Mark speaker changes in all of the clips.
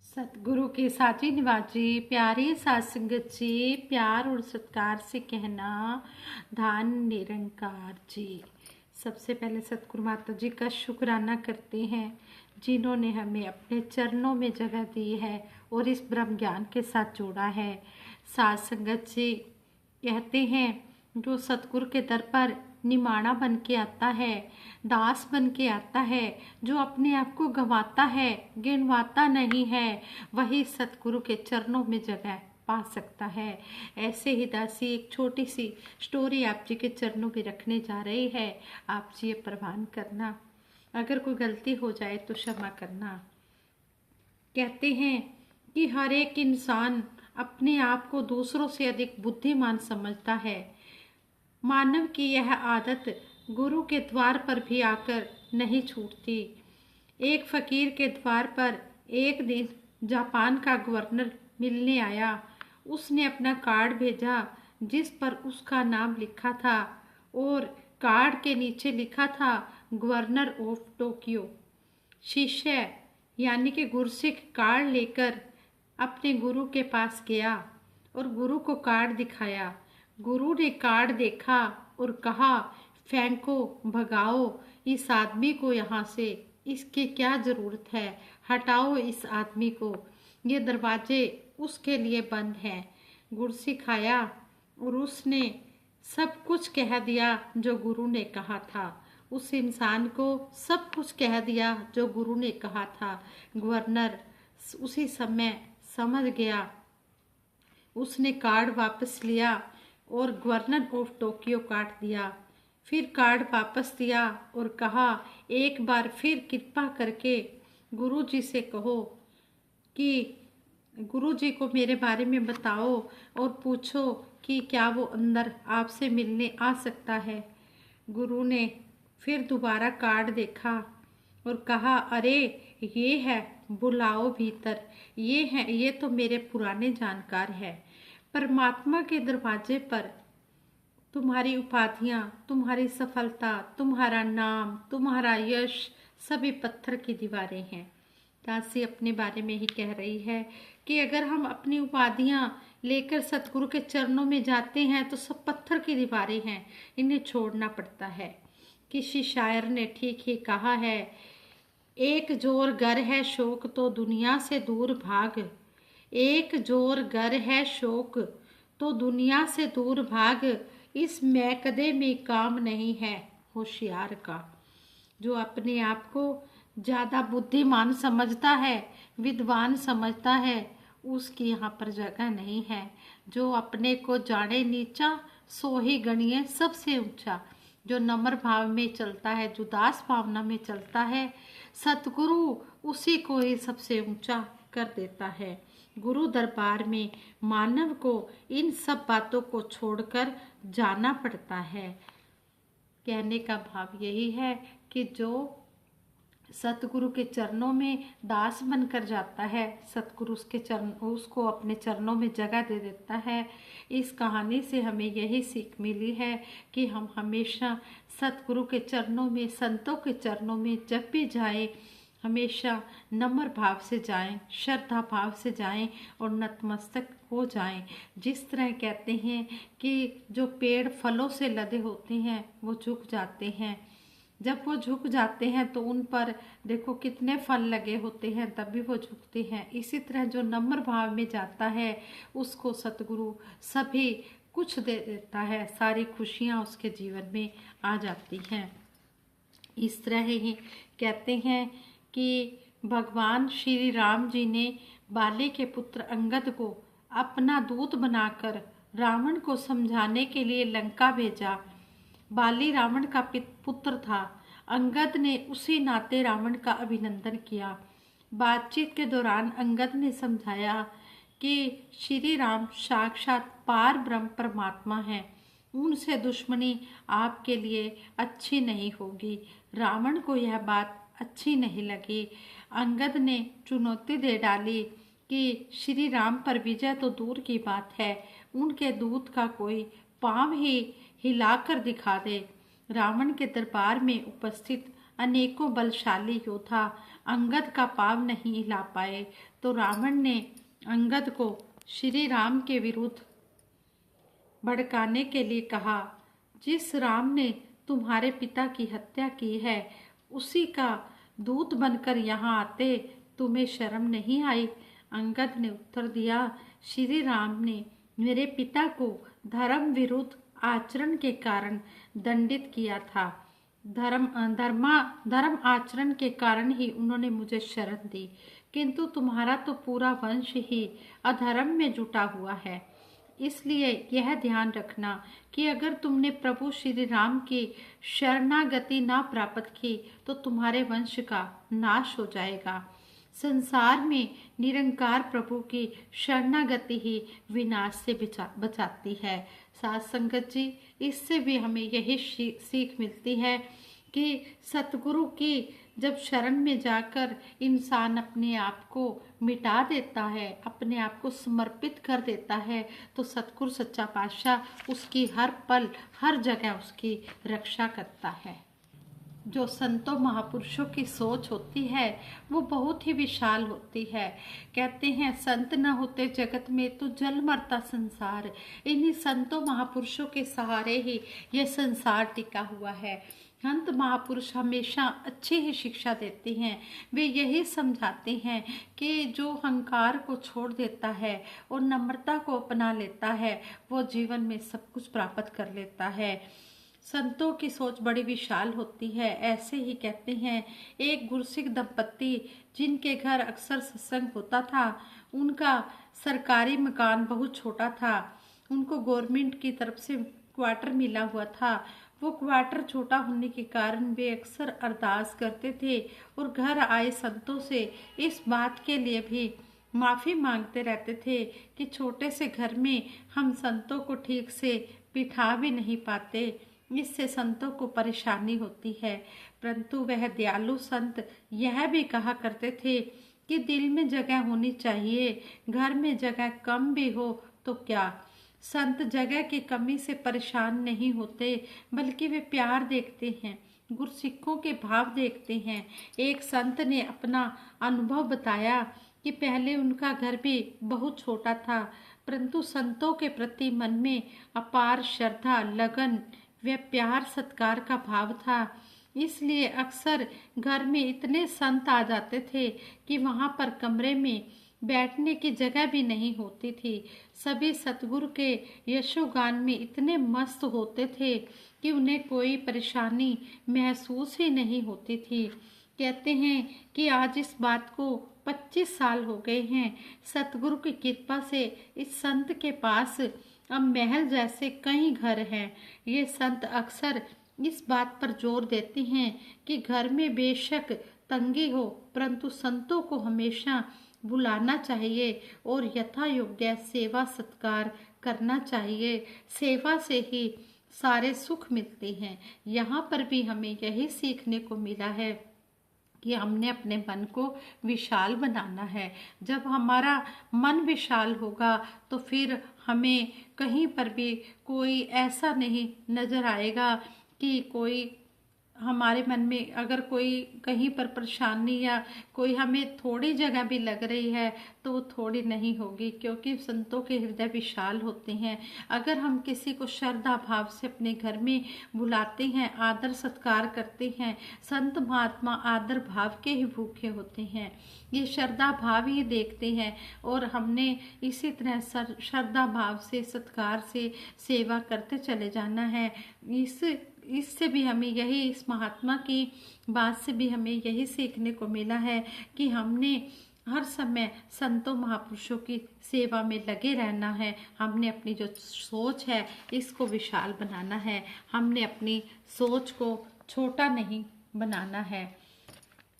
Speaker 1: सतगुरु के साची निवाजी प्यारी साध संगत जी, प्यार और सत्कार से कहना धान निरंकार जी। सबसे पहले सतगुरु माता जी का शुक्राना करते हैं जिन्होंने हमें अपने चरणों में जगह दी है और इस ब्रह्म ज्ञान के साथ जोड़ा है। साध संगत जी कहते हैं जो सतगुरु के दर पर निमाणा बन के आता है, दास बन के आता है, जो अपने आप को गंवाता है, गिनवाता नहीं है, वही सतगुरु के चरणों में जगह पा सकता है। ऐसे ही दासी एक छोटी सी स्टोरी आप जी के चरणों में रखने जा रही है। आप जी ये प्रवान करना, अगर कोई गलती हो जाए तो क्षमा करना। कहते हैं कि हर एक इंसान अपने आप को दूसरों से अधिक बुद्धिमान समझता है। मानव की यह आदत गुरु के द्वार पर भी आकर नहीं छूटती। एक फकीर के द्वार पर एक दिन जापान का गवर्नर मिलने आया। उसने अपना कार्ड भेजा जिस पर उसका नाम लिखा था और कार्ड के नीचे लिखा था गवर्नर ऑफ टोक्यो। शिष्य यानी कि गुरसिख कार्ड लेकर अपने गुरु के पास गया और गुरु को कार्ड दिखाया। गुरु ने कार्ड देखा और कहा, फेंको, भगाओ इस आदमी को यहाँ से, इसकी क्या जरूरत है, हटाओ इस आदमी को, ये दरवाजे उसके लिए बंद हैं। गुरसिख आया और उसने सब कुछ कह दिया जो गुरु ने कहा था। उस इंसान को सब कुछ कह दिया जो गुरु ने कहा था। गवर्नर उसी समय समझ गया। उसने कार्ड वापस लिया और गवर्नर ऑफ टोक्यो काट दिया। फिर कार्ड वापस दिया और कहा, एक बार फिर कृपा करके गुरु जी से कहो कि गुरु जी को मेरे बारे में बताओ और पूछो कि क्या वो अंदर आपसे मिलने आ सकता है। गुरु ने फिर दोबारा कार्ड देखा और कहा, अरे ये है, बुलाओ भीतर, ये है, ये तो मेरे पुराने जानकार है। परमात्मा के दरवाजे पर तुम्हारी उपाधियां, तुम्हारी सफलता, तुम्हारा नाम, तुम्हारा यश सभी पत्थर की दीवारें हैं। दासी अपने बारे में ही कह रही है कि अगर हम अपनी उपाधियां लेकर सतगुरु के चरणों में जाते हैं तो सब पत्थर की दीवारें हैं, इन्हें छोड़ना पड़ता है। किसी शायर ने ठीक ही कहा है, एक जोर गर है शोक तो दुनिया से दूर भाग, एक जोर गर है शोक तो दुनिया से दूर भाग, इस मैकदे में काम नहीं है होशियार का। जो अपने आप को ज़्यादा बुद्धिमान समझता है, विद्वान समझता है, उसकी यहाँ पर जगह नहीं है। जो अपने को जाने नीचा सो ही गणिए सबसे ऊंचा। जो नम्र भाव में चलता है, जो दास भावना में चलता है, सतगुरु उसी को ही सबसे ऊंचा कर देता है। गुरु दरबार में मानव को इन सब बातों को छोड़कर जाना पड़ता है। कहने का भाव यही है कि जो सतगुरु के चरणों में दास बनकर जाता है, सतगुरु उसको अपने चरणों में जगह दे देता है। इस कहानी से हमें यही सीख मिली है कि हम हमेशा सतगुरु के चरणों में, संतों के चरणों में जब भी जाए, हमेशा नम्र भाव से जाएं, श्रद्धा भाव से जाएं और नतमस्तक हो जाएं। जिस तरह कहते हैं कि जो पेड़ फलों से लदे होते हैं वो झुक जाते हैं, जब वो झुक जाते हैं तो उन पर देखो कितने फल लगे होते हैं, तभी वो झुकते हैं। इसी तरह जो नम्र भाव में जाता है उसको सतगुरु सभी कुछ दे देता है, सारी खुशियाँ उसके जीवन में आ जाती हैं। इस तरह ही कहते हैं कि भगवान श्री राम जी ने बाली के पुत्र अंगद को अपना दूत बनाकर रावण को समझाने के लिए लंका भेजा। बाली रावण का पुत्र था। अंगद ने उसी नाते रावण का अभिनंदन किया। बातचीत के दौरान अंगद ने समझाया कि श्री राम साक्षात पार ब्रह्म परमात्मा हैं, उनसे दुश्मनी आपके लिए अच्छी नहीं होगी। रावण को यह बात अच्छी नहीं लगी। अंगद ने चुनौती दे डाली कि श्री राम पर विजय तो दूर की बात है, उनके दूत का कोई पांव ही हिलाकर दिखा दे। रावण के दरबार में उपस्थित अनेकों बलशाली योद्धा अंगद का पांव नहीं हिला पाए तो रावण ने अंगद को श्री राम के विरुद्ध भड़काने के लिए कहा, जिस राम ने तुम्हारे पिता की हत्या की है उसी का दूत बनकर यहाँ आते तुम्हें शर्म नहीं आई? अंगद ने उत्तर दिया, श्री राम ने मेरे पिता को धर्म विरुद्ध आचरण के कारण दंडित किया था। धर्म आचरण के कारण ही उन्होंने मुझे शरण दी, किंतु तुम्हारा तो पूरा वंश ही अधर्म में जुटा हुआ है। इसलिए यह ध्यान रखना कि अगर तुमने प्रभु श्री राम की शरणागति ना प्राप्त की तो तुम्हारे वंश का नाश हो जाएगा। संसार में निरंकार प्रभु की शरणागति ही विनाश से बचाती है। साथ संगत जी, इससे भी हमें यही सीख मिलती है कि सतगुरु की जब शरण में जाकर इंसान अपने आप को मिटा देता है, अपने आप को समर्पित कर देता है, तो सतगुरु सच्चा पातशाह उसकी हर पल हर जगह उसकी रक्षा करता है। जो संतों महापुरुषों की सोच होती है वो बहुत ही विशाल होती है। कहते हैं संत न होते जगत में तो जल मरता संसार। इन्हीं संतों महापुरुषों के सहारे ही ये संसार टिका हुआ है। संत महापुरुष हमेशा अच्छी ही शिक्षा देते हैं। वे यही समझाते हैं कि जो अहंकार को छोड़ देता है और नम्रता को अपना लेता है वो जीवन में सब कुछ प्राप्त कर लेता है। संतों की सोच बड़ी विशाल होती है। ऐसे ही कहते हैं, एक गुरसिख दंपत्ति जिनके घर अक्सर सत्संग होता था, उनका सरकारी मकान बहुत छोटा था। उनको गवर्नमेंट की तरफ से क्वार्टर मिला हुआ था। वो क्वार्टर छोटा होने के कारण वे अक्सर अरदास करते थे और घर आए संतों से इस बात के लिए भी माफ़ी मांगते रहते थे कि छोटे से घर में हम संतों को ठीक से बिठा भी नहीं पाते, इससे संतों को परेशानी होती है। परंतु वह दयालु संत यह भी कहा करते थे कि दिल में जगह होनी चाहिए, घर में जगह कम भी हो तो क्या। संत जगह की कमी से परेशान नहीं होते, बल्कि वे प्यार देखते हैं, गुरसिखों के भाव देखते हैं। एक संत ने अपना अनुभव बताया कि पहले उनका घर भी बहुत छोटा था, परंतु संतों के प्रति मन में अपार श्रद्धा, लगन व प्यार सत्कार का भाव था। इसलिए अक्सर घर में इतने संत आ जाते थे कि वहां पर कमरे में बैठने की जगह भी नहीं होती थी। सभी सतगुरु के यशोगान में इतने मस्त होते थे कि उन्हें कोई परेशानी महसूस ही नहीं होती थी। कहते हैं कि आज इस बात को 25 साल हो गए हैं। सतगुरु की कृपा से इस संत के पास अब महल जैसे कई घर हैं। ये संत अक्सर इस बात पर जोर देते हैं कि घर में बेशक तंगी हो, परंतु संतों को हमेशा बुलाना चाहिए और यथा योग्य सेवा सत्कार करना चाहिए। सेवा से ही सारे सुख मिलते हैं। यहाँ पर भी हमें यही सीखने को मिला है कि हमने अपने मन को विशाल बनाना है। जब हमारा मन विशाल होगा तो फिर हमें कहीं पर भी कोई ऐसा नहीं नज़र आएगा कि कोई हमारे मन में अगर कोई कहीं पर परेशानी या कोई हमें थोड़ी जगह भी लग रही है तो वो थोड़ी नहीं होगी, क्योंकि संतों के हृदय विशाल होते हैं। अगर हम किसी को श्रद्धा भाव से अपने घर में बुलाते हैं, आदर सत्कार करते हैं, संत महात्मा आदर भाव के ही भूखे होते हैं, ये श्रद्धा भाव ही देखते हैं। और हमने इसी तरह श्रद्धा भाव से सत्कार से सेवा करते चले जाना है। इससे भी हमें यही, इस महात्मा की बात से भी हमें यही सीखने को मिला है कि हमने हर समय संतों महापुरुषों की सेवा में लगे रहना है। हमने अपनी जो सोच है इसको विशाल बनाना है। हमने अपनी सोच को छोटा नहीं बनाना है।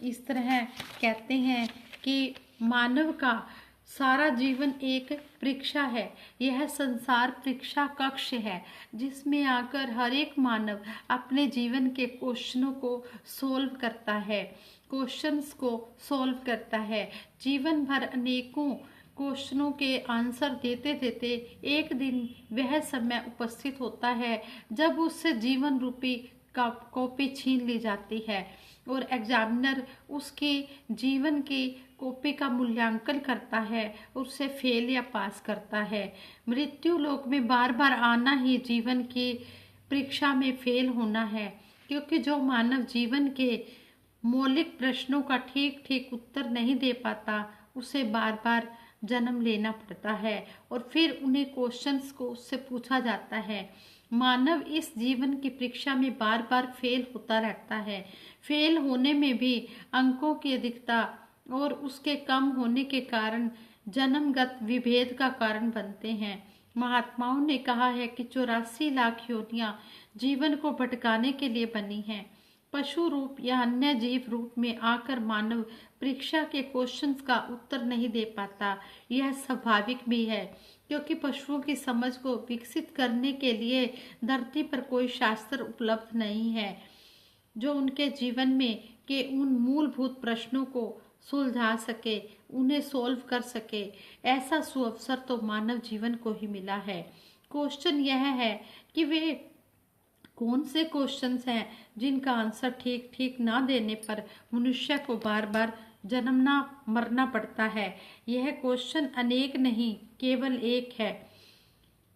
Speaker 1: इस तरह कहते हैं कि मानव का सारा जीवन एक परीक्षा है। यह संसार परीक्षा कक्ष है जिसमें आकर हर एक मानव अपने जीवन के क्वेश्चनों को सॉल्व करता है, क्वेश्चंस को सॉल्व करता है। जीवन भर अनेकों क्वेश्चनों के आंसर देते देते एक दिन वह समय उपस्थित होता है जब उससे जीवन रूपी कॉपी छीन ली जाती है। और एग्जामिनर उसके जीवन के कॉपी का मूल्यांकन करता है और उसे फेल या पास करता है। मृत्यु लोक में बार बार आना ही जीवन की परीक्षा में फेल होना है, क्योंकि जो मानव जीवन के मौलिक प्रश्नों का ठीक ठीक उत्तर नहीं दे पाता उसे बार बार जन्म लेना पड़ता है और फिर उन्हें क्वेश्चंस को उससे पूछा जाता है। मानव इस जीवन की परीक्षा में बार बार फेल होता रहता है। फेल होने में भी अंकों की अधिकता और उसके कम होने के कारण जन्मगत विभेद का कारण बनते हैं। महात्माओं ने कहा है कि 84 लाख योनियां जीवन को भटकाने के लिए बनी हैं। पशु रूप या अन्य जीव रूप में आकर मानव परीक्षा के क्वेश्चंस का उत्तर नहीं दे पाता। यह स्वाभाविक भी है, क्योंकि पशुओं की समझ को विकसित करने के लिए धरती पर कोई शास्त्र उपलब्ध नहीं है जो उनके जीवन में के उन मूलभूत प्रश्नों को सुलझा सके, उन्हें सोल्व कर सके। ऐसा सुअवसर तो मानव जीवन को ही मिला है। क्वेश्चन यह है कि वे कौन से क्वेश्चंस हैं जिनका आंसर ठीक ठीक ना देने पर मनुष्य को बार बार जन्मना मरना पड़ता है। यह क्वेश्चन अनेक नहीं, केवल एक है।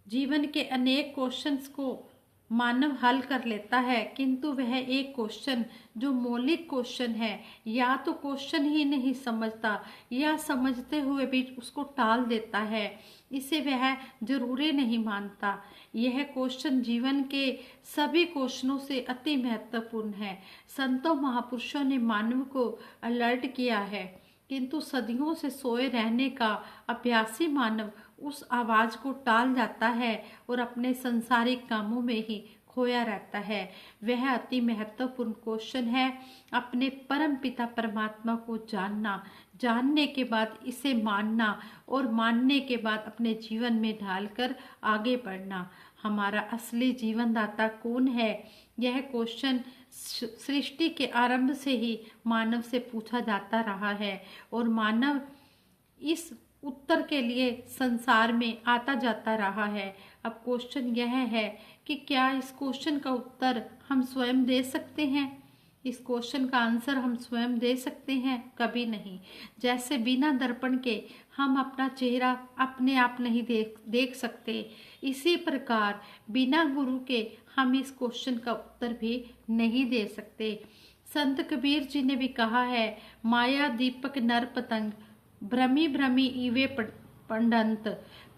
Speaker 1: जीवन के अनेक क्वेश्चंस को मानव हल कर लेता है, किंतु वह एक क्वेश्चन जो मौलिक क्वेश्चन है, या तो क्वेश्चन ही नहीं समझता या समझते हुए भी उसको टाल देता है, इसे वह जरूरी नहीं मानता। यह क्वेश्चन जीवन के सभी क्वेश्चनों से अति महत्वपूर्ण है। संतों महापुरुषों ने मानव को अलर्ट किया है, किंतु सदियों से सोए रहने का अभ्यासी मानव उस आवाज को टाल जाता है और अपने संसारिक कामों में ही खोया रहता है। वह अति महत्वपूर्ण क्वेश्चन है अपने परम पिता परमात्मा को जानना, जानने के बाद इसे मानना और मानने के बाद अपने जीवन में ढालकर आगे बढ़ना। हमारा असली जीवन दाता कौन है? यह क्वेश्चन सृष्टि के आरंभ से ही मानव से पूछा जाता रहा है और मानव इस उत्तर के लिए संसार में आता जाता रहा है। अब क्वेश्चन यह है कि क्या इस क्वेश्चन का उत्तर हम स्वयं दे सकते हैं? इस क्वेश्चन का आंसर हम स्वयं दे सकते हैं? कभी नहीं। जैसे बिना दर्पण के हम अपना चेहरा अपने आप नहीं देख सकते, इसी प्रकार बिना गुरु के हम इस क्वेश्चन का उत्तर भी नहीं दे सकते। संत कबीर जी ने भी कहा है, माया दीपक नर पतंग भ्रमी भ्रमी इवे पंडंत,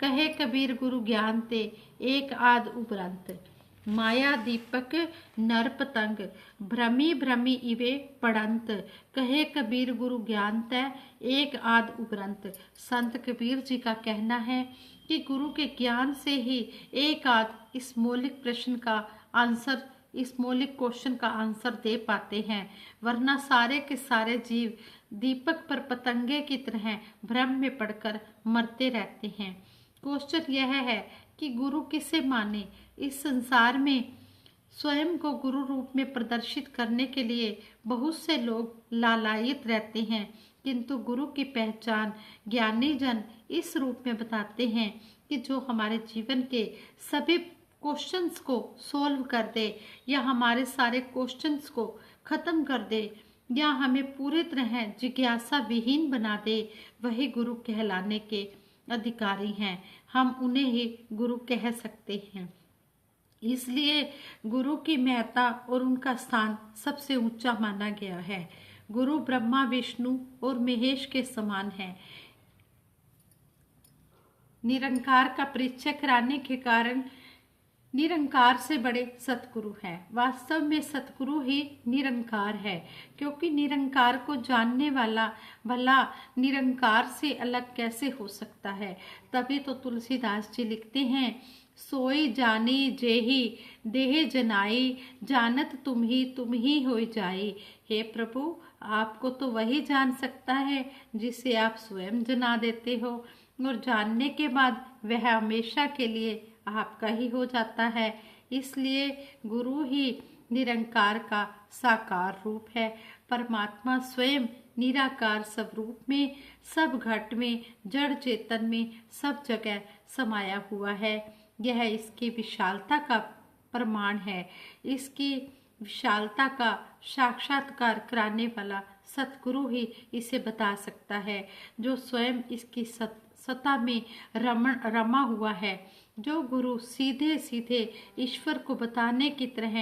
Speaker 1: कहे कबीर गुरु ज्ञान ते एक आद उपरंत। माया दीपक नर पतंग भ्रमी भ्रमी इवे पड़ंत, कहे कबीर गुरु ज्ञान ते एक आद उपरंत। संत कबीर जी का कहना है कि गुरु के ज्ञान से ही एक आध इस मौलिक प्रश्न का आंसर, इस मौलिक क्वेश्चन का आंसर दे पाते हैं, वरना सारे के सारे जीव दीपक पर पतंगे की तरह भ्रम में पड़कर मरते रहते हैं। क्वेश्चन यह है कि गुरु किसे माने? इस संसार में स्वयं को गुरु रूप में प्रदर्शित करने के लिए बहुत से लोग लालायित रहते हैं, किंतु गुरु की पहचान ज्ञानी जन इस रूप में बताते हैं कि जो हमारे जीवन के सभी क्वेश्चंस को सॉल्व कर दे, या हमारे सारे क्वेश्चंस को खत्म कर दे, या हमें पूरी तरह जिज्ञासा विहीन बना दे, वही गुरु कहलाने के अधिकारी हैं। हम उन्हें ही गुरु कह सकते हैं। इसलिए गुरु की महत्ता और उनका स्थान सबसे ऊंचा माना गया है। गुरु ब्रह्मा विष्णु और महेश के समान है। निरंकार का परिचय कराने के कारण निरंकार से बड़े सतगुरु हैं। वास्तव में सतगुरु ही निरंकार है, क्योंकि निरंकार को जानने वाला भला निरंकार से अलग कैसे हो सकता है। तभी तो तुलसीदास जी लिखते हैं, सोई जानी जेही देह जनाई, जानत तुम ही हो जाई। हे प्रभु, आपको तो वही जान सकता है जिसे आप स्वयं जना देते हो, और जानने के बाद वह हमेशा के लिए आपका ही हो जाता है। इसलिए गुरु ही निरंकार का साकार रूप है। परमात्मा स्वयं निराकार स्वरूप में, सब घट में, जड़ चेतन में, सब जगह समाया हुआ है। यह इसकी विशालता का प्रमाण है। इसकी विशालता का साक्षात्कार कराने वाला सतगुरु ही इसे बता सकता है, जो स्वयं इसकी सत्ता में रमा हुआ है। जो गुरु सीधे सीधे ईश्वर को बताने की तरह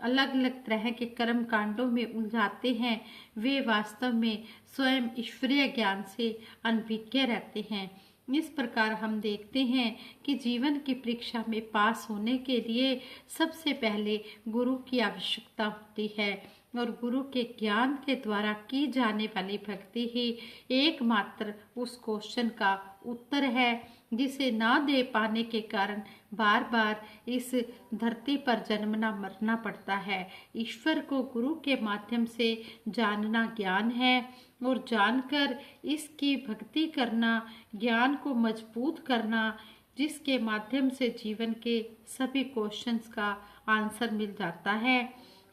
Speaker 1: अलग अलग तरह के कर्म कांडों में उलझाते हैं, वे वास्तव में स्वयं ईश्वरीय ज्ञान से अनभिज्ञ रहते हैं। इस प्रकार हम देखते हैं कि जीवन की परीक्षा में पास होने के लिए सबसे पहले गुरु की आवश्यकता होती है, और गुरु के ज्ञान के द्वारा की जाने वाली भक्ति ही एकमात्र उस क्वेश्चन का उत्तर है, जिसे ना दे पाने के कारण बार बार इस धरती पर जन्मना मरना पड़ता है। ईश्वर को गुरु के माध्यम से जानना ज्ञान है, और जानकर इसकी भक्ति करना, ज्ञान को मजबूत करना, जिसके माध्यम से जीवन के सभी क्वेश्चंस का आंसर मिल जाता है।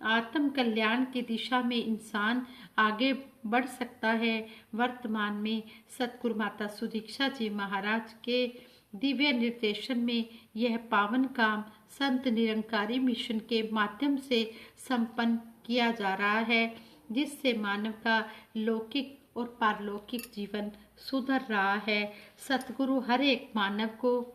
Speaker 1: आत्म कल्याण की दिशा में इंसान आगे बढ़ सकता है। वर्तमान में सतगुरु माता सुदीक्षा जी महाराज के दिव्य निर्देशन में यह पावन काम संत निरंकारी मिशन के माध्यम से संपन्न किया जा रहा है, जिससे मानव का लौकिक और पारलौकिक जीवन सुधर रहा है। सतगुरु हर एक मानव को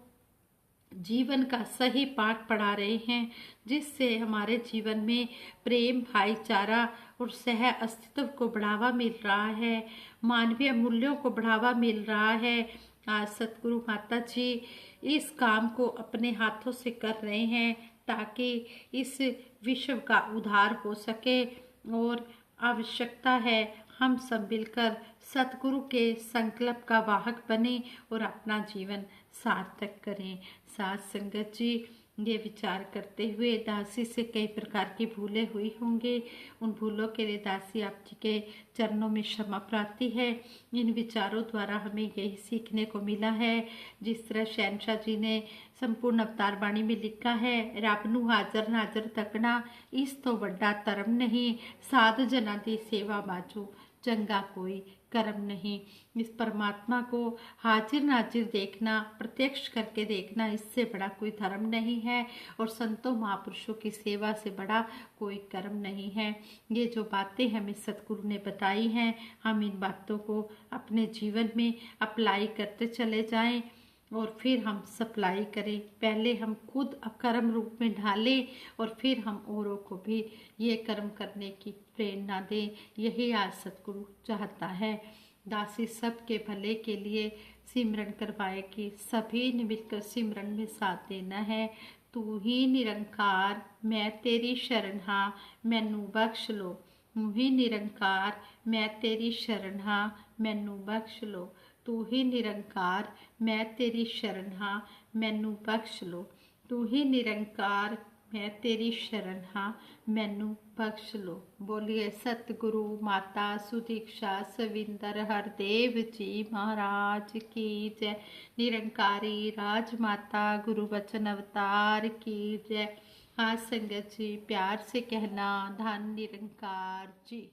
Speaker 1: जीवन का सही पाठ पढ़ा रहे हैं, जिससे हमारे जीवन में प्रेम, भाईचारा और सह अस्तित्व को बढ़ावा मिल रहा है, मानवीय मूल्यों को बढ़ावा मिल रहा है। आज सतगुरु माता जी इस काम को अपने हाथों से कर रहे हैं, ताकि इस विश्व का उद्धार हो सके, और आवश्यकता है हम सब मिलकर सतगुरु के संकल्प का वाहक बने और अपना जीवन सार्थक करें। साथ संगत जी, ये विचार करते हुए दासी से कई प्रकार की भूलें हुई होंगी। उन भूलों के लिए दासी आप जी के चरणों में क्षमा प्रार्थी है। इन विचारों द्वारा हमें यही सीखने को मिला है, जिस तरह शहनशाह जी ने संपूर्ण अवतार बाणी में लिखा है, रब नूं हाजर नाजर तकना, इस तो बड़ा धर्म नहीं, साध जना दी सेवा बाजू चंगा कोई कर्म नहीं। इस परमात्मा को हाजिर नाजिर देखना, प्रत्यक्ष करके देखना, इससे बड़ा कोई धर्म नहीं है, और संतों महापुरुषों की सेवा से बड़ा कोई कर्म नहीं है। ये जो बातें हमें सतगुरु ने बताई हैं, हम इन बातों को अपने जीवन में अप्लाई करते चले जाएं, और फिर हम सप्लाई करें। पहले हम खुद कर्म रूप में ढालें, और फिर हम औरों को भी ये कर्म करने की प्रेरणा दें। यही आज सतगुरु चाहता है। दासी सबके भले के लिए सिमरन करवाए कि सभी ने मिलकर सिमरन में साथ देना है। तू ही निरंकार मैं तेरी शरण हाँ, मैनू बख्श लो। तू ही निरंकार मैं तेरी शरण हाँ, मैनू बख्श लो। तू ही निरंकार मैं तेरी शरण हाँ, मैनू बख्श लो। तू ही निरंकार मैं तेरी शरण हाँ, मैनू बख्श लो। बोलिए सतगुरु माता सुदीक्षा सविंदर हरदेव जी महाराज की जय। निरंकारी राजमाता गुरु वचन अवतार की जय। हाँ संगत जी, प्यार से कहना धन निरंकार जी।